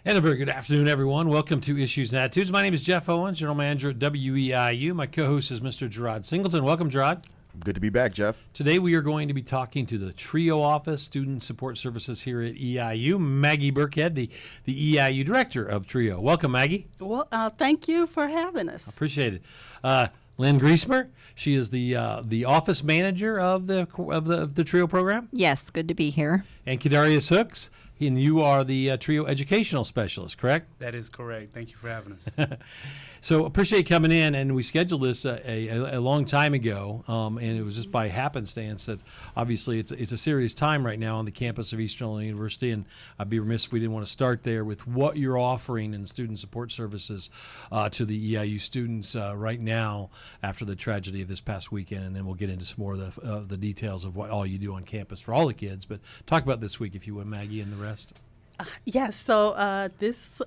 And a very good afternoon, everyone. Welcome to Issues and Attitudes. My name is Jeff Owens, General Manager at WEIU. My co-host is Mr. Gerard Singleton. Welcome, Gerard. Good to be back, Jeff. Today we are going to be talking to the TRIO office, Student Support Services here at EIU. Maggie Burkhead, the EIU Director of TRIO. Welcome, Maggie. Well, thank you for having us. Appreciate it. Lynn Griesmer, she is the office manager of the TRIO program. Yes, good to be here. And Kadarius Hooks, and you are the TRIO educational specialist, correct? That is correct. Thank you for having us. So appreciate coming in, and we scheduled this a long time ago, and it was just by happenstance that obviously it's a serious time right now on the campus of Eastern Illinois University, and I'd be remiss if we didn't want to start there with what you're offering in student support services to the EIU students right now after the tragedy of this past weekend, and then we'll get into some more of the details of what all you do on campus for all the kids. But talk about this week, if you would, Maggie, and the rest. Yes, so this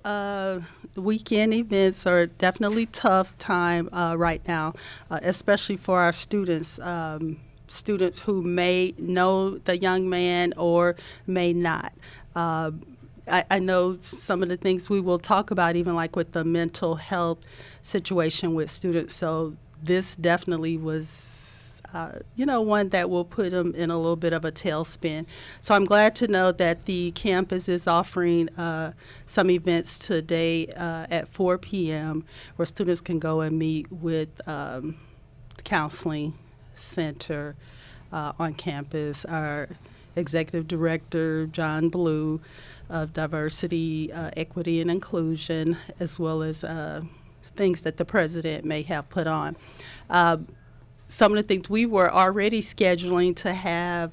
weekend events are definitely tough time right now, especially for our students. Students who may know the young man or may not. I know some of the things we will talk about, even like with the mental health situation with students. So this definitely was one that will put them in a little bit of a tailspin. So I'm glad to know that the campus is offering some events today at 4 p.m. where students can go and meet with the counseling center on campus. Our executive director, John Blue, of Diversity, Equity, and Inclusion, as well as things that the president may have put on. Some of the things we were already scheduling to have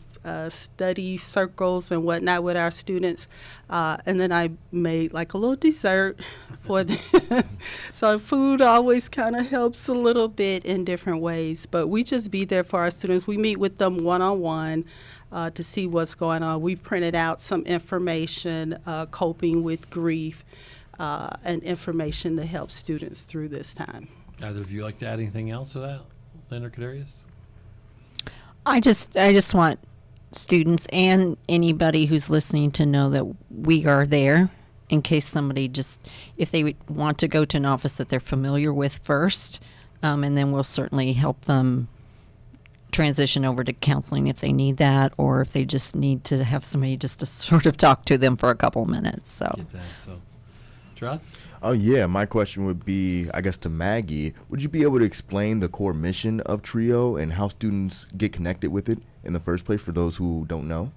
study circles and whatnot with our students, and then I made like a little dessert for them. So food always kind of helps a little bit in different ways, but we just be there for our students. We meet with them one-on-one to see what's going on. We've printed out some information, coping with grief, and information to help students through this time. Either of you like to add anything else to that? Lynn or Kadarius? I just want students and anybody who's listening to know that we are there in case somebody if they want to go to an office that they're familiar with first, and then we'll certainly help them transition over to counseling if they need that, or if they just need to have somebody just to sort of talk to them for a couple minutes. So. Get that. So, Gerard? Oh, yeah. My question would be, I guess, to Maggie. Would you be able to explain the core mission of TRIO and how students get connected with it in the first place for those who don't know?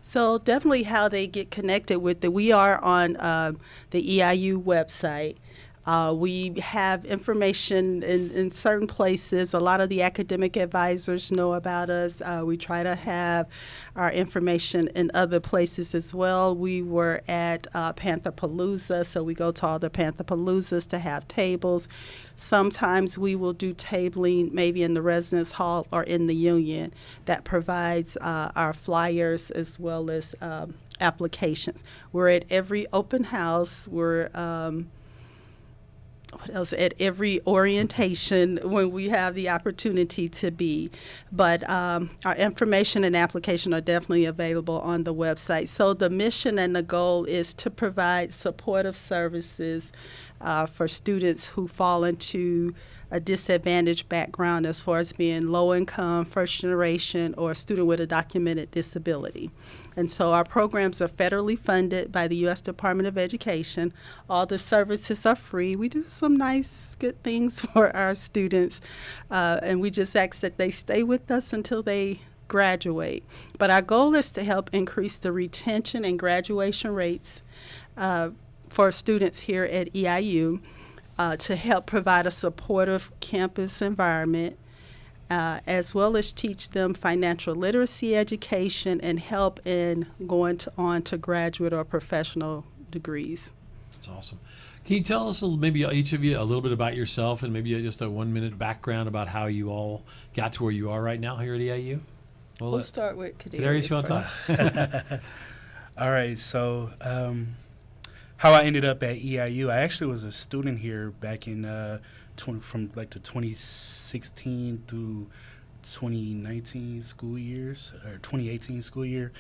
So definitely how they get connected with it. We are on the EIU website. We have information in certain places. A lot of the academic advisors know about us. We try to have our information in other places as well. We were at Pantherpalooza, so we go to all the Pantherpaloozas to have tables. Sometimes we will do tabling maybe in the residence hall or in the union that provides our flyers as well as applications. We're at every open house. We're at every orientation when we have the opportunity to be. But our information and application are definitely available on the website. So the mission and the goal is to provide supportive services for students who fall into a disadvantaged background as far as being low income, first generation, or a student with a documented disability. And so our programs are federally funded by the U.S. Department of Education. All the services are free. We do some nice, good things for our students, and we just ask that they stay with us until they graduate. But our goal is to help increase the retention and graduation rates for students here at EIU, to help provide a supportive campus environment, as well as teach them financial literacy education and help in going on to graduate or professional degrees. That's awesome. Can you tell us, maybe each of you, a little bit about yourself and maybe just a 1-minute background about how you all got to where you are right now here at EIU? We'll start with Kadarius. Kadarius, you want to talk? All right, so how I ended up at EIU, I actually was a student here back in from like the 2016 through 2019 school years, or 2018 school year.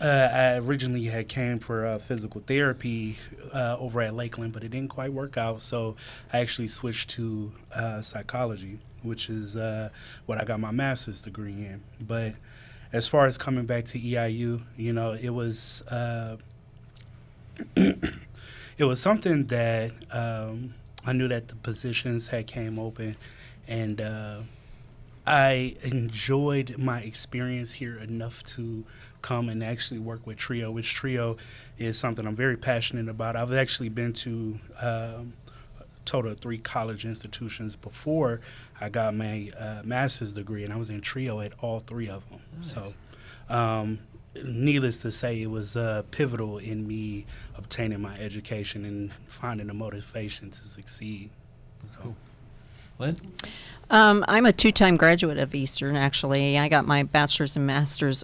I originally had came for physical therapy over at Lakeland, but it didn't quite work out. So I actually switched to psychology, which is what I got my master's degree in. But as far as coming back to EIU, you know, it was it was something that I knew that the positions had came open, and I enjoyed my experience here enough to come and actually work with TRIO, which TRIO is something I'm very passionate about. I've actually been to a total of 3 college institutions before I got my master's degree, and I was in TRIO at all 3 of them. Nice. So needless to say, it was pivotal in me obtaining my education and finding the motivation to succeed. That's cool. Lynn? I'm a 2-time graduate of Eastern, actually. I got my bachelor's and master's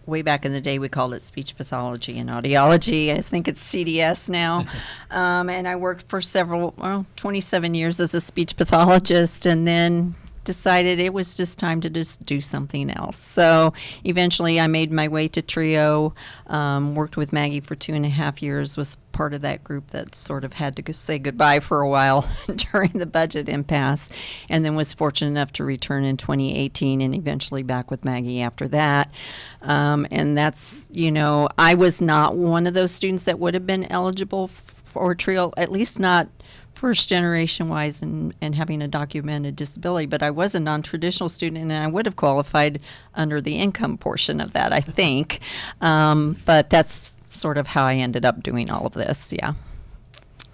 way back in the day. We called it speech pathology and audiology. I think it's CDS now. And I worked for 27 years as a speech pathologist, and then decided it was just time to just do something else. So eventually I made my way to TRIO, worked with Maggie for 2.5 years, was part of that group that sort of had to say goodbye for a while during the budget impasse, and then was fortunate enough to return in 2018 and eventually back with Maggie after that. And that's, you know, I was not one of those students that would have been eligible for TRIO, at least not first generation wise and having a documented disability, but I was a non-traditional student and I would have qualified under the income portion of that, I think. But that's sort of how I ended up doing all of this, yeah.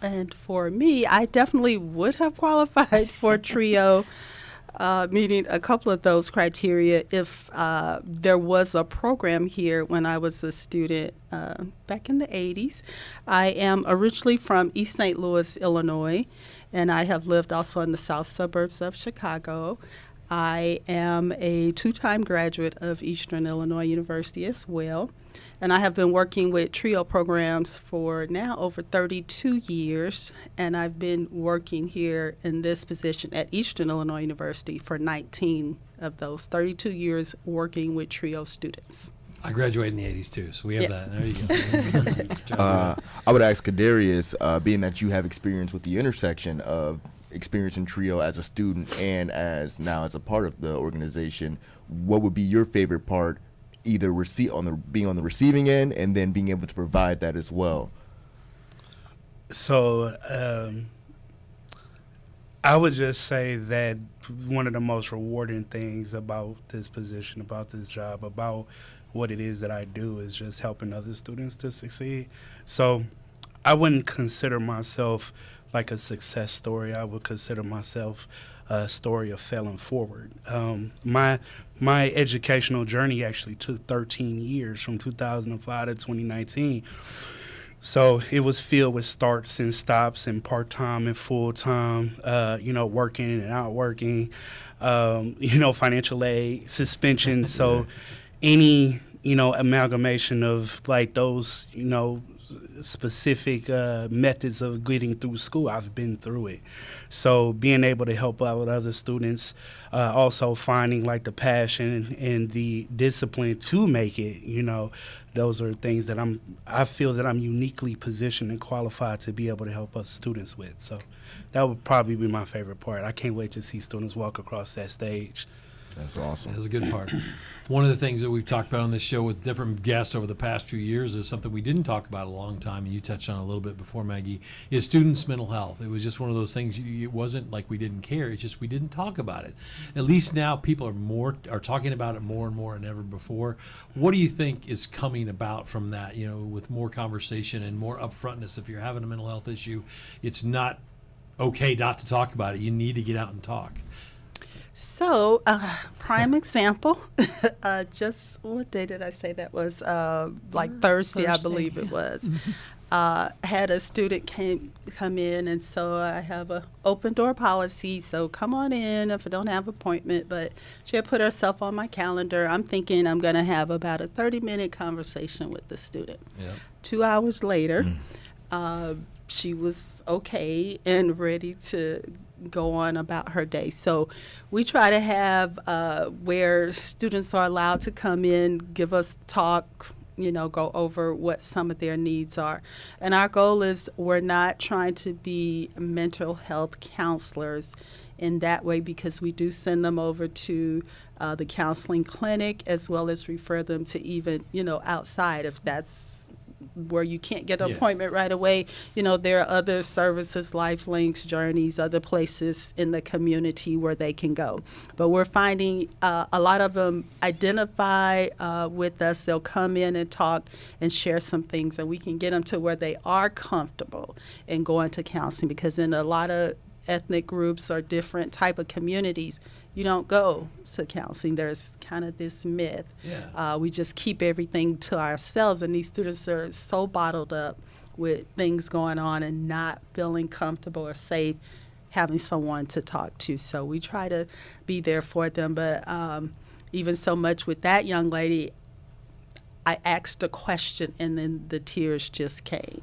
And for me, I definitely would have qualified for TRIO, meeting a couple of those criteria if there was a program here when I was a student back in the 80s. I am originally from East St. Louis, Illinois, and I have lived also in the south suburbs of Chicago. I am a 2-time graduate of Eastern Illinois University as well. And I have been working with TRIO programs for now over 32 years, and I've been working here in this position at Eastern Illinois University for 19 of those 32 years working with TRIO students. I graduated in the 80s too, so we have Yeah. that. There you go. I would ask Kadarius, being that you have experience with the intersection of experience in TRIO as a student and as now as a part of the organization, what would be your favorite part, either being on the receiving end and then being able to provide that as well? So I would just say that one of the most rewarding things about this position, about this job, about what it is that I do is just helping other students to succeed. So I wouldn't consider myself like a success story. I would consider myself a story of failing forward. My educational journey actually took 13 years, from 2005 to 2019. So it was filled with starts and stops and part-time and full-time, working and out working, financial aid, suspension. So any, amalgamation of like those, specific methods of getting through school, I've been through it. So being able to help out with other students, also finding like the passion and the discipline to make it, those are things that I feel that I'm uniquely positioned and qualified to be able to help us students with. So that would probably be my favorite part. I can't wait to see students walk across that stage. That's awesome. That's a good part. One of the things that we've talked about on this show with different guests over the past few years is something we didn't talk about a long time, and you touched on it a little bit before, Maggie, is students' mental health. It was just one of those things, it wasn't like we didn't care, it's just we didn't talk about it. At least now people are talking about it more and more than ever before. What do you think is coming about from that, with more conversation and more upfrontness? If you're having a mental health issue, it's not okay not to talk about it. You need to get out and talk. So, prime example, just what day did I say that was? Thursday, I believe it was. Had a student come in, and so I have a open door policy, so come on in if I don't have an appointment, but she had put herself on my calendar. I'm thinking I'm going to have about a 30-minute conversation with the student. Yep. 2 hours later, she was okay and ready to go on about her day. So we try to have where students are allowed to come in, give us talk, go over what some of their needs are. And our goal is, we're not trying to be mental health counselors in that way, because we do send them over to the counseling clinic, as well as refer them to even, outside, if that's where you can't get an Yeah. appointment right away. There are other services, Life Links, Journeys, other places in the community where they can go. But we're finding a lot of them identify with us. They'll come in and talk and share some things, and we can get them to where they are comfortable in going to counseling, because in a lot of ethnic groups or different type of communities, you don't go to counseling. There's kind of this myth. Yeah. We just keep everything to ourselves, and these students are so bottled up with things going on and not feeling comfortable or safe having someone to talk to. So we try to be there for them. But even so much with that young lady, I asked a question and then the tears just came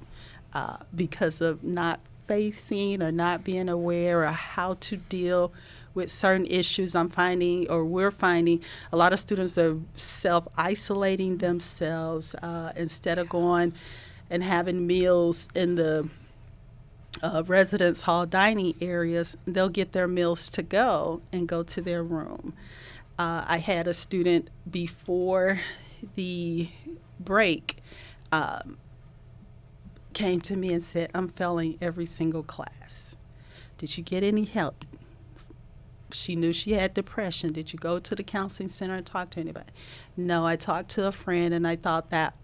because of not facing or not being aware of how to deal with certain issues. We're finding a lot of students are self-isolating themselves instead of going and having meals in the residence hall dining areas. They'll get their meals to go and go to their room. I had a student before the break came to me and said, "I'm failing every single class. Did you get any help?" She knew she had depression. Did you go to the counseling center and talk to anybody? No, I talked to a friend, and I thought that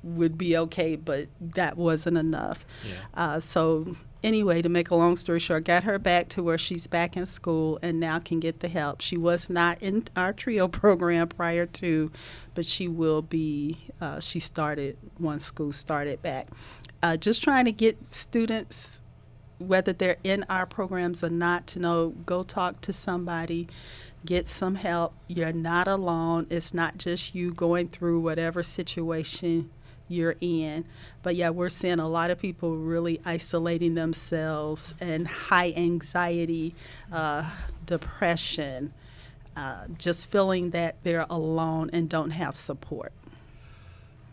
would be okay, but that wasn't enough. Yeah. So anyway, to make a long story short, got her back to where she's back in school and now can get the help. She was not in our TRIO program prior to, but she will be. She started once school started back. Just trying to get students, whether they're in our programs or not, to know, go talk to somebody, get some help. You're not alone. It's not just you going through whatever situation you're in. But yeah, we're seeing a lot of people really isolating themselves, and high anxiety, depression, just feeling that they're alone and don't have support.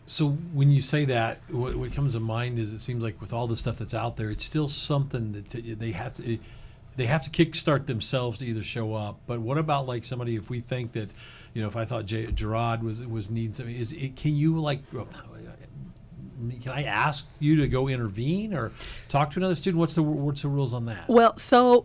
So when you say that, what comes to mind is, it seems like with all the stuff that's out there, it's still something that they have to kickstart themselves to either show up. But what about like somebody, if we think that, if I thought Gerard was needing something, can you can I ask you to go intervene or talk to another student? What's the rules on that? Well, so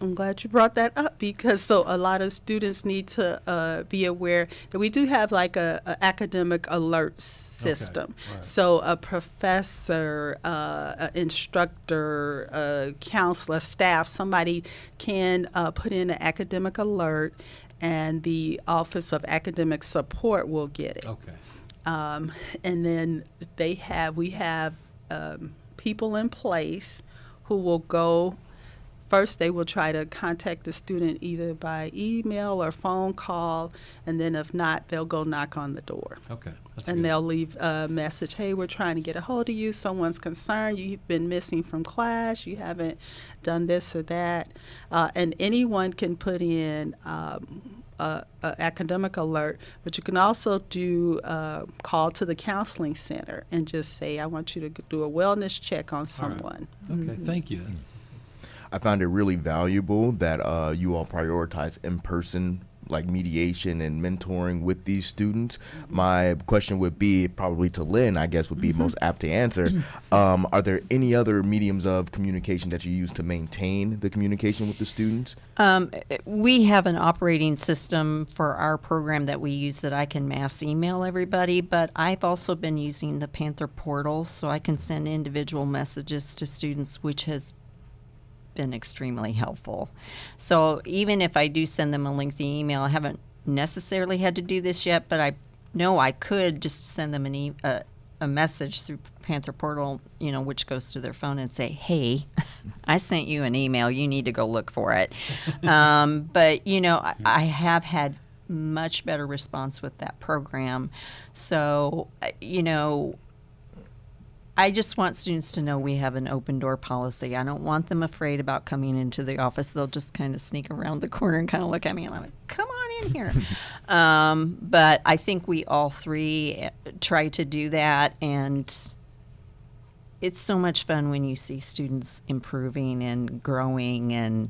I'm glad you brought that up, because a lot of students need to be aware that we do have like a academic alert system. Okay, right. So a professor, an instructor, a counselor, staff, somebody can put in an academic alert, and the Office of Academic Support will get it. Okay. And then we have people in place who will go. First, they will try to contact the student either by email or phone call, and then if not, they'll go knock on the door. Okay. That's And good. they'll leave a message, "Hey, we're trying to get a hold of you. Someone's concerned. You've been missing from class. You haven't done this or that." And anyone can put in a academic alert, but you can also do call to the counseling center and just say, "I want you to do a wellness check on someone." Okay. Thank you. I found it really valuable that you all prioritize in-person mediation and mentoring with these students. My question would be, probably to Lynn, I guess would be most apt to answer. Are there any other mediums of communication that you use to maintain the communication with the students? We have an operating system for our program that we use that I can mass email everybody, but I've also been using the Panther portal, so I can send individual messages to students, which has been extremely helpful. So even if I do send them a lengthy email, I haven't necessarily had to do this yet, but I know I could just send them a message through Panther portal, which goes to their phone, and say, "Hey, I sent you an email. You need to go look for it." But I have had much better response with that program. So I just want students to know we have an open door policy. I don't want them afraid about coming into the office. They'll just kind of sneak around the corner and kind of look at me, and I'm like, "Come on in here. But I think we all three try to do that, and it's so much fun when you see students improving and growing and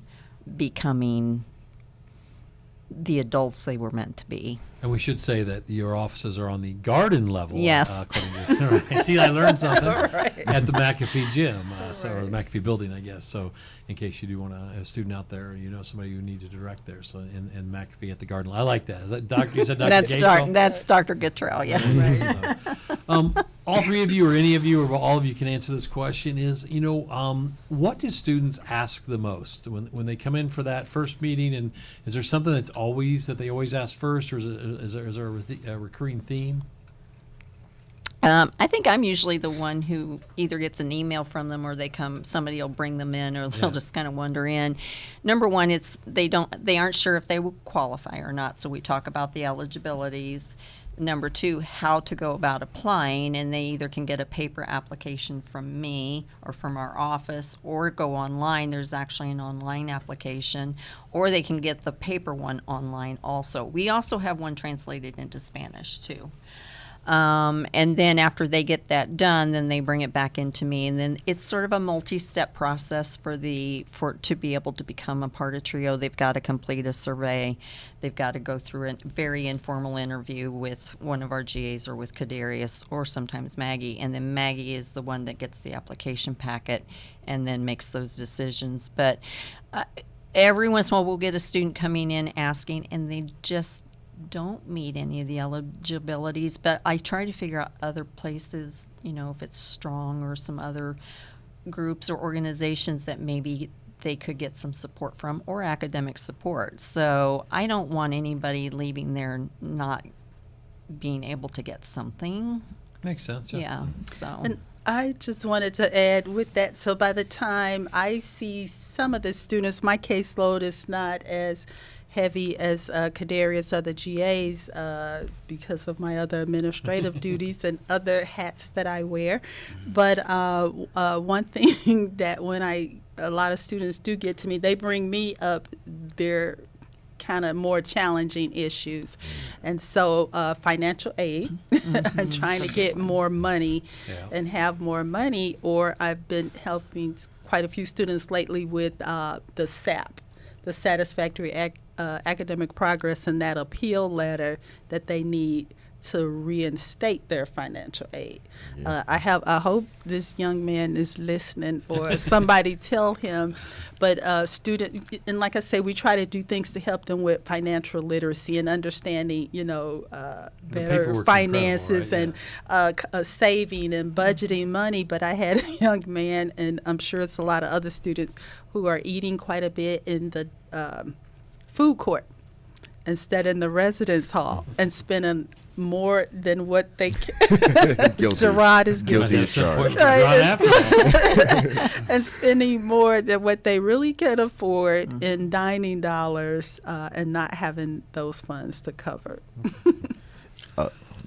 becoming the adults they were meant to be. And we should say that your offices are on the garden level. Yes. Right. See, I learned something at the McAfee gym, or the McAfee building, I guess. So in case you do want a student out there, somebody you need to direct there. So in McAfee at the garden. I like that. Is that Dr. You said Dr. That's Dr. Guttrell, yes. All three of you, or any of you, or all of you can answer this question is, what do students ask the most when they come in for that first meeting? And is there something that they always ask first, or is there a recurring theme? I think I'm usually the one who either gets an email from them, or somebody will bring them in, or they'll just kind of wander in. Number one, they aren't sure if they will qualify or not, so we talk about the eligibilities. Number two, how to go about applying, and they either can get a paper application from me or from our office, or go online. There's actually an online application, or they can get the paper one online also. We also have one translated into Spanish too. And then after they get that done, then they bring it back into me, and then it's sort of a multi-step process for to be able to become a part of TRIO. They've got to complete a survey. They've got to go through a very informal interview with one of our GAs or with Kadarius or sometimes Maggie, and then Maggie is the one that gets the application packet and then makes those decisions. But every once in a while we'll get a student coming in asking, and they just don't meet any of the eligibilities, but I try to figure out other places, if it's Strong or some other groups or organizations that maybe they could get some support from, or academic support. So I don't want anybody leaving there not being able to get something. Makes sense. Yeah. So. And I just wanted to add with that, so by the time I see some of the students, my caseload is not as heavy as Kadarius or the GAs because of my other administrative duties and other hats that I wear. But one thing that a lot of students do get to me, they bring me up their kind of more challenging issues. And so financial aid, I'm trying to get more money and have more money, or I've been helping quite a few students lately with the SAP, the Satisfactory Academic Progress, and that appeal letter that they need to reinstate their financial aid. I hope this young man is listening, or somebody tell him. But and like I say, we try to do things to help them with financial literacy and understanding, better finances, right? And saving and budgeting money. But I had a young man, and I'm sure it's a lot of other students, who are eating quite a bit in the food court instead in the residence hall, and spending more than what they Gerard is guilty giving. as charged. And spending more than what they really can afford in dining dollars, and not having those funds to cover.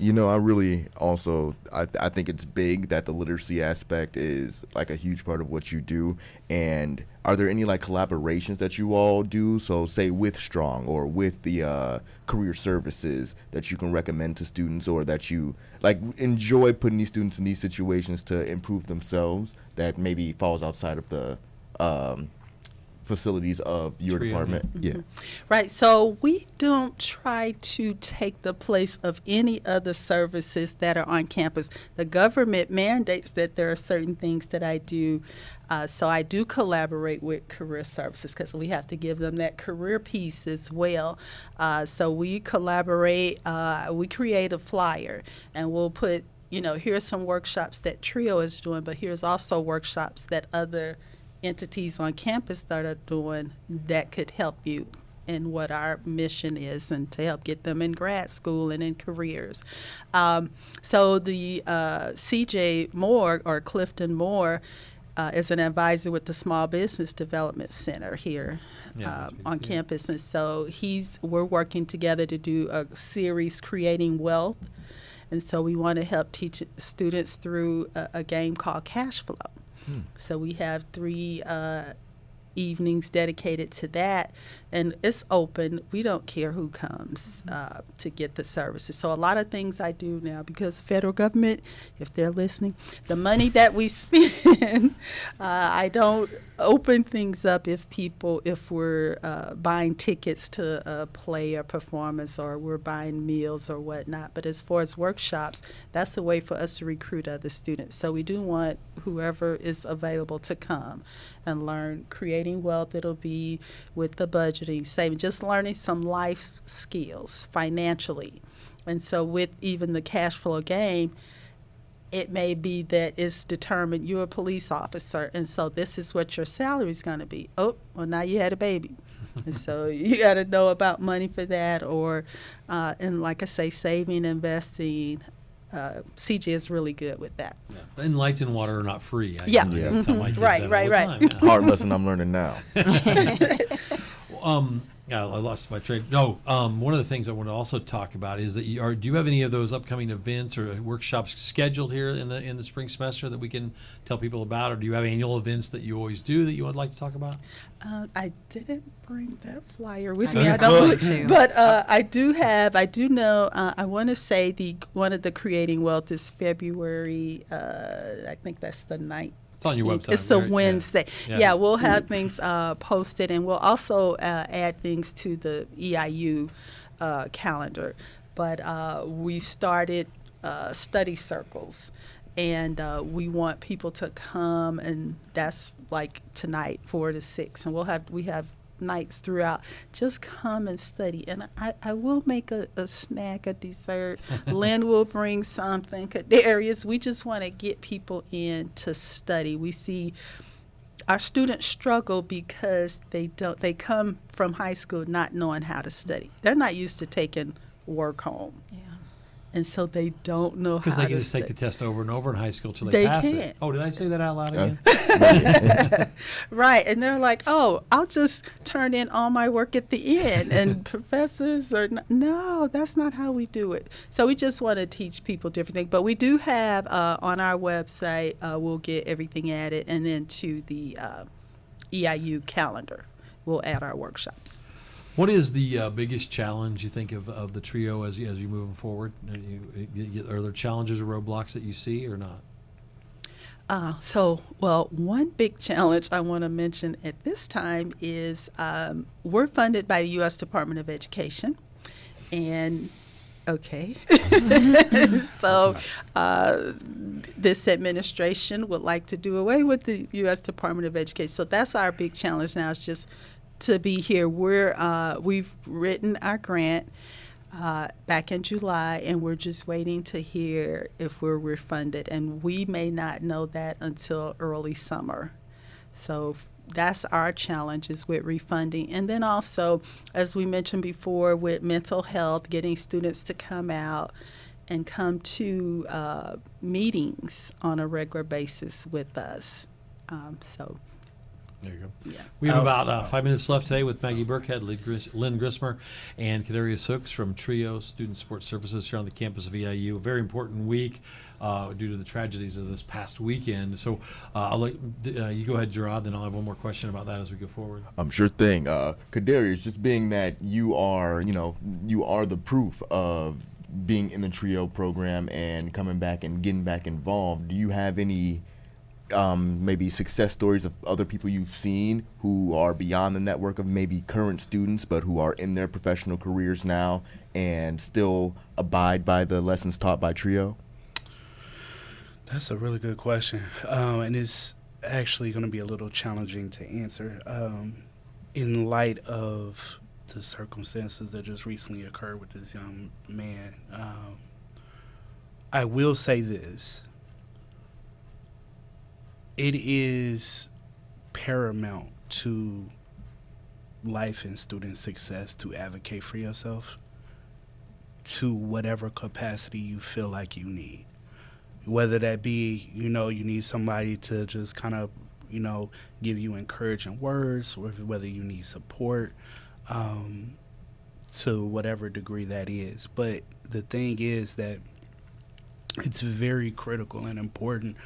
I really also, I think it's big that the literacy aspect is like a huge part of what you do. And are there any collaborations that you all do? So say with Strong or with the career services that you can recommend to students, or that you enjoy putting these students in these situations to improve themselves, that maybe falls outside of the facilities of your department? Yeah. Right. So we don't try to take the place of any other services that are on campus. The government mandates that there are certain things that I do. So I do collaborate with career services because we have to give them that career piece as well. So we collaborate. We create a flyer, and we'll put, here's some workshops that TRIO is doing, but here's also workshops that other entities on campus that are doing that could help you in what our mission is, and to help get them in grad school and in careers. So the CJ Moore, or Clifton Moore, is an advisor with the Small Business Development Center here on campus. And so we're working together to do a series, Creating Wealth. And so we want to help teach students through a game called Cash Flow. So we have 3 evenings dedicated to that, and it's open. We don't care who comes to get the services. So a lot of things I do now, because federal government, if they're listening, the money that we spend, I don't open things up if we're buying tickets to a play or performance, or we're buying meals or whatnot. But as far as workshops, that's a way for us to recruit other students. So we do want whoever is available to come and learn creating wealth. It'll be with the budgeting, saving, just learning some life skills financially. And so with even the cash flow game, it may be that it's determined you're a police officer, and so this is what your salary is going to be. Oh, well, now you had a baby. And so you got to know about money for that, or, and like I say, saving, investing. CJ is really good with that. Yeah. And lights and water are not free. I Yeah. tell my kids Right, that right, all the right. time. Yeah. Hard lesson I'm learning now. Yeah, I lost my train. No, one of the things I want to also talk about is that do you have any of those upcoming events or workshops scheduled here in the spring semester that we can tell people about, or do you have annual events that you always do that you would like to talk about? I didn't bring that flyer with I me. I have don't, one too. but I do know. I want to say one of the Creating Wealth is February. I think that's the 9th. It's on your website. It's a right? Wednesday. Yeah. Yeah, we'll have things posted, and we'll also add things to the EIU calendar. But we started study circles, and we want people to come, and that's like tonight, 4 to 6, and we have nights throughout. Just come and study, and I will make a snack, a dessert. Lynn will bring something. Kadarius, we just want to get people in to study. We see our students struggle because they come from high school not knowing how to study. They're not used to taking work home. Yeah. And so they don't know how to Because they can just take study. the test over and over in high school till they pass can't. it. Oh, did I say that out loud again? Right, and they're like, oh, I'll just turn in all my work at the end. And professors are, no, that's not how we do it. So we just want to teach people different things. But we do have on our website, we'll get everything added, and then to the EIU calendar, we'll add our workshops. What is the biggest challenge you think of the trio as you moving forward? Are there challenges or roadblocks that you see or not? One big challenge I want to mention at this time is we're funded by the U.S. Department of Education, and okay, so this administration would like to do away with the U.S. Department of Education. So that's our big challenge now. It's just to be here. We've written our grant back in July, and we're just waiting to hear if we're refunded, and we may not know that until early summer. So that's our challenges with refunding. And then also, as we mentioned before, with mental health, getting students to come out and come to meetings on a regular basis with us. There you go. Yeah. We have about 5 minutes left today with Maggie Burkhead, Lynn Grismer, and Kadarius Hooks from Trio Student Support Services here on the campus of EIU. A very important week due to the tragedies of this past weekend. So I'll let you go ahead, Gerard, then I'll have one more question about that as we go forward. Sure thing. Kadarius, just being that you are the proof of being in the Trio program and coming back and getting back involved, do you have any maybe success stories of other people you've seen who are beyond the network of maybe current students, but who are in their professional careers now and still abide by the lessons taught by Trio? That's a really good question, and it's actually going to be a little challenging to answer in light of the circumstances that just recently occurred with this young man. I will say this. It is paramount to life and student success to advocate for yourself to whatever capacity you feel like you need. Whether that be, you need somebody to just kind of, give you encouraging words, or whether you need support, to whatever degree that is. But the thing is that it's very critical and important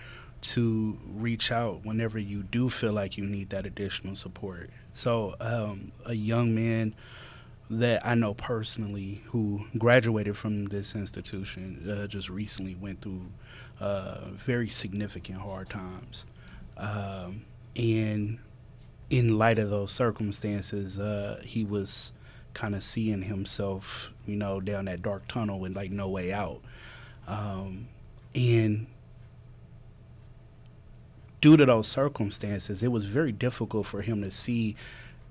to reach out whenever you do feel like you need that additional support. So a young man that I know personally who graduated from this institution just recently went through very significant hard times. And in light of those circumstances, he was kind of seeing himself, down that dark tunnel with like no way out. And due to those circumstances, it was very difficult for him to see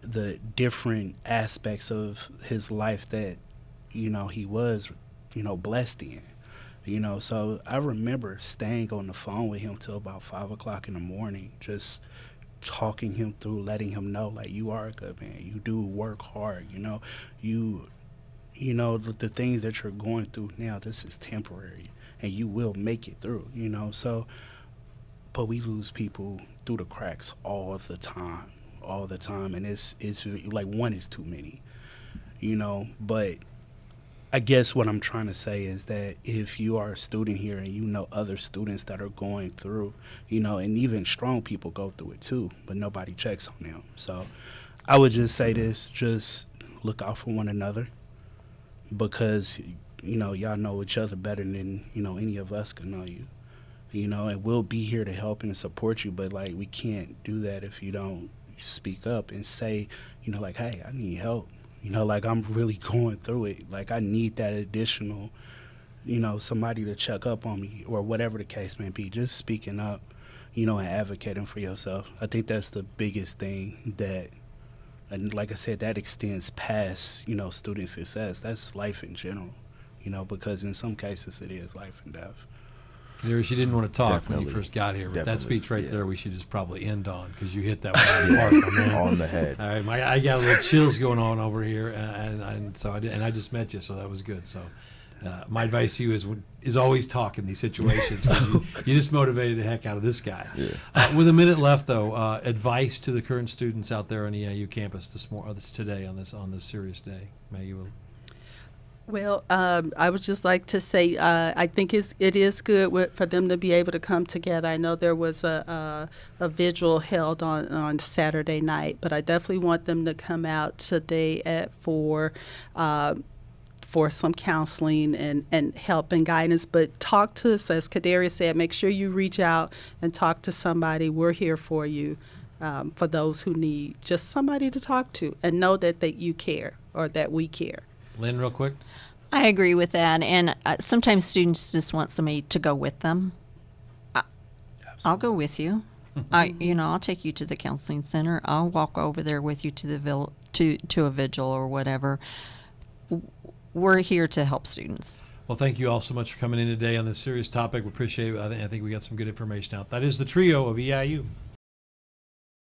the different aspects of his life that, he was, blessed in. So I remember staying on the phone with him till about 5 o'clock in the morning, just talking him through, letting him know, like, you are a good man. You do work hard, the things that you're going through now, this is temporary and you will make it through, so, but we lose people through the cracks all the time, and it's like one is too many, but I guess what I'm trying to say is that if you are a student here and you know other students that are going through, and even strong people go through it too, but nobody checks on them. So I would just say this, just look out for one another, because, y'all know each other better than, any of us can know you, and we'll be here to help and support you, but like, we can't do that if you don't speak up and say, like, hey, I need help. Like, I'm really going through it. Like, I need that additional, somebody to check up on me, or whatever the case may be. Just speaking up, and advocating for yourself. I think that's the biggest thing that, and like I said, that extends past, student success. That's life in general, because in some cases it is life and death. Darius, you didn't want to talk when you Definitely. first got here, but that Definitely, speech right yeah. there we should just probably end on, because you hit that one out of the park, man. On the head. All right, I got a little chills going on over here, and so I just met you, so that was good. So my advice to you is always talk in these situations. 'Cause you just motivated the heck out of this guy. Yeah. With a minute left, though, advice to the current students out there on EIU campus today on this serious day. Maggie will. Well, I would just like to say I think it is good for them to be able to come together. I know there was a vigil held on Saturday night, but I definitely want them to come out today for some counseling and help and guidance. But talk to us, as Kadarius said, make sure you reach out and talk to somebody. We're here for you, for those who need just somebody to talk to, and know that you care, or that we care. Lynn, real quick. I agree with that, and sometimes students just want somebody to go with them. I'll go with you. I'll take you to the counseling center. I'll walk over there with you to the to a vigil or whatever. We're here to help students. Well, thank you all so much for coming in today on this serious topic. We appreciate it. I think we got some good information out. That is the trio of EIU.